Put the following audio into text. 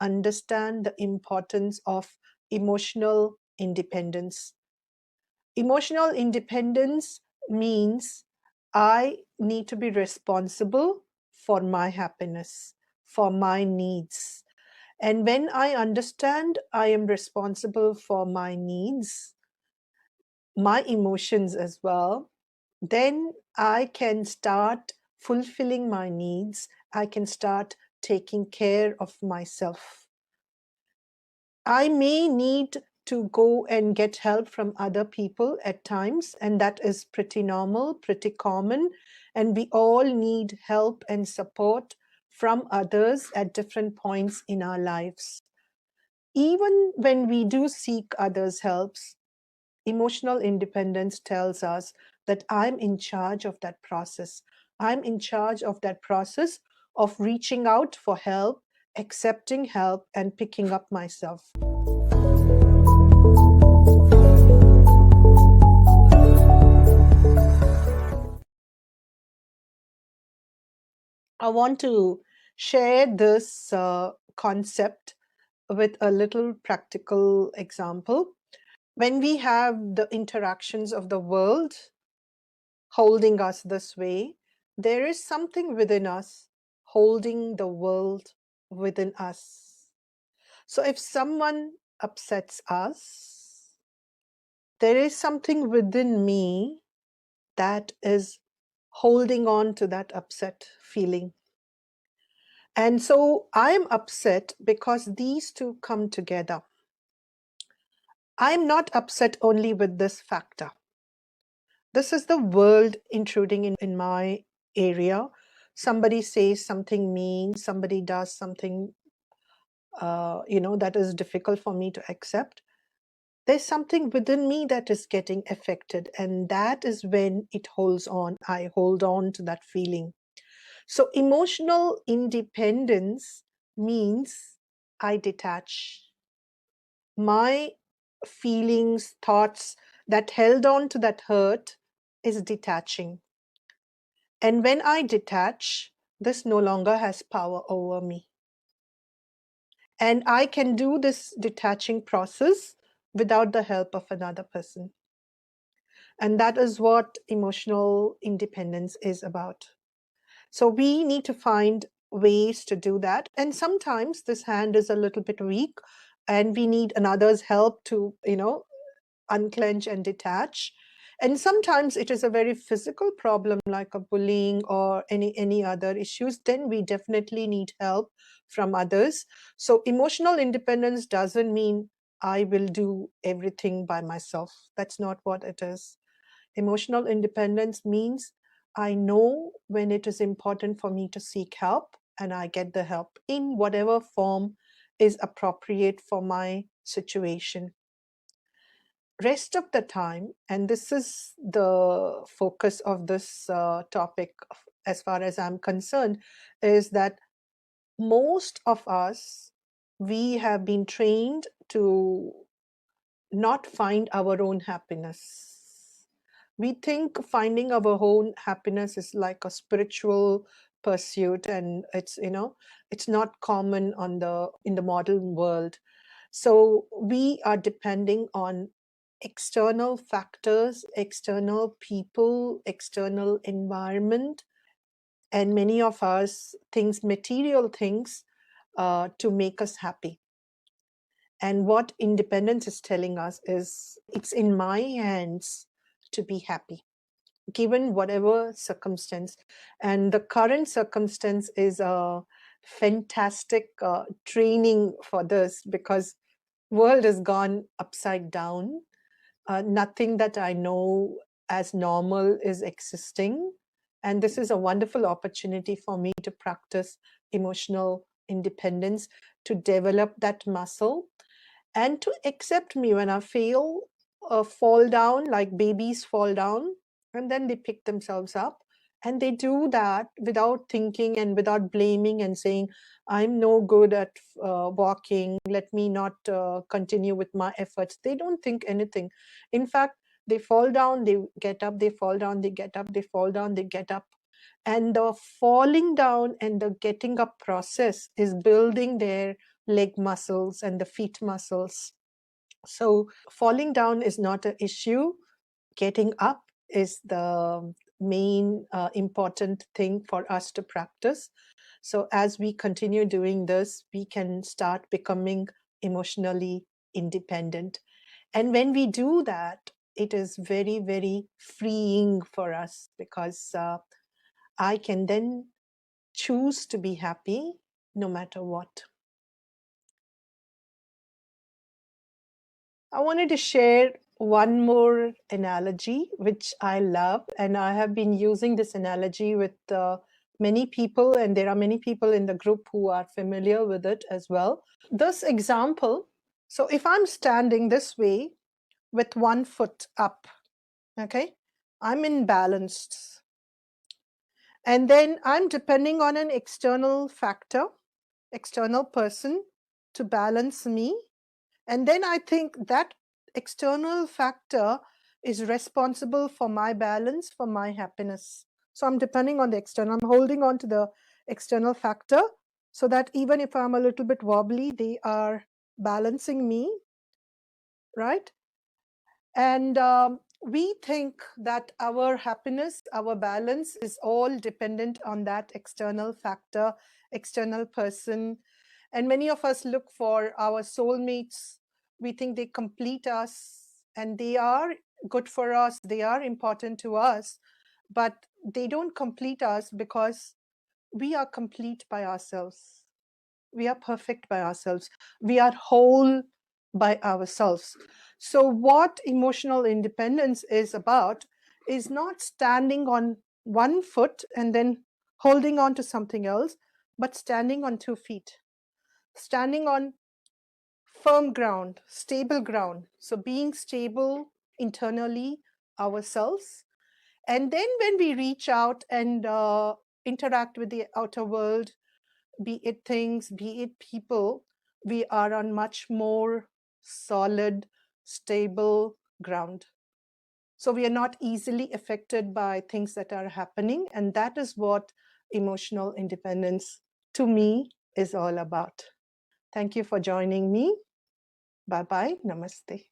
understand the importance of emotional independence. Emotional independence means I need to be responsible for my happiness, for my needs. And when I understand I am responsible for my needs, my emotions as well, then I can start fulfilling my needs. I can start taking care of myself. I may need to go and get help from other people at times, and that is pretty normal, pretty common. And we all need help and support from others at different points in our lives. Even when we do seek others' helps, emotional independence tells us that I'm in charge of that process. I'm in charge of that process of reaching out for help, accepting help, and picking up myself. I want to share this concept with a little practical example. When we have the interactions of the world holding us this way, there is something within us holding the world within us. So if someone upsets us, there is something within me that is holding on to that upset feeling. And so I'm upset because these two come together. I'm not upset only with this factor. This is the world intruding in my area. Somebody says something mean, somebody does something, that is difficult for me to accept. There's something within me that is getting affected, and that is when it holds on. I hold on to that feeling. So emotional independence means I detach. My feelings, thoughts that held on to that hurt is detaching. And when I detach, this no longer has power over me. And I can do this detaching process without the help of another person. And that is what emotional independence is about. So we need to find ways to do that. And sometimes this hand is a little bit weak and we need another's help to, unclench and detach. And sometimes it is a very physical problem like a bullying or any other issues. Then we definitely need help from others. So emotional independence doesn't mean I will do everything by myself. That's not what it is. Emotional independence means I know when it is important for me to seek help, and I get the help in whatever form is appropriate for my situation. Rest of the time, and this is the focus of this topic as far as I'm concerned, is that most of us, we have been trained to not find our own happiness. We think finding our own happiness is like a spiritual pursuit, and it's not common in the modern world. So we are depending on external factors, external people, external environment, and many of us things, material things, to make us happy. And what independence is telling us is it's in my hands to be happy, given whatever circumstance. And the current circumstance is a fantastic training for this, because world has gone upside down. Nothing that I know as normal is existing. And this is a wonderful opportunity for me to practice emotional independence, to develop that muscle, and to accept me when I fail, fall down like babies fall down, and then they pick themselves up. And they do that without thinking and without blaming and saying, I'm no good at walking, let me not continue with my efforts. They don't think anything. In fact, they fall down, they get up, they fall down, they get up, they fall down, they get up. And the falling down and the getting up process is building their leg muscles and the feet muscles. So falling down is not an issue. Getting up is the main important thing for us to practice. So as we continue doing this, we can start becoming emotionally independent. And when we do that, it is very, very freeing for us, because I can then choose to be happy no matter what. I wanted to share one more analogy, which I love, and I have been using this analogy with many people, and there are many people in the group who are familiar with it as well. This example, so if I'm standing this way with one foot up, okay, I'm in balance. And then I'm depending on an external factor, external person to balance me. And then I think that external factor is responsible for my balance, for my happiness. So I'm depending on the external, I'm holding on to the external factor so that even if I'm a little bit wobbly, they are balancing me, right? And we think that our happiness, our balance is all dependent on that external factor, external person. And many of us look for our soulmates. We think they complete us, and they are good for us, they are important to us, but they don't complete us because we are complete by ourselves. We are perfect by ourselves. We are whole by ourselves. So, what emotional independence is about is not standing on one foot and then holding on to something else, but standing on 2 feet, standing on firm ground, stable ground. So, being stable internally ourselves. And then when we reach out and interact with the outer world, be it things, be it people, we are on much more solid, stable ground. So we are not easily affected by things that are happening. And that is what emotional independence to me is all about. Thank you for joining me. Bye bye. Namaste.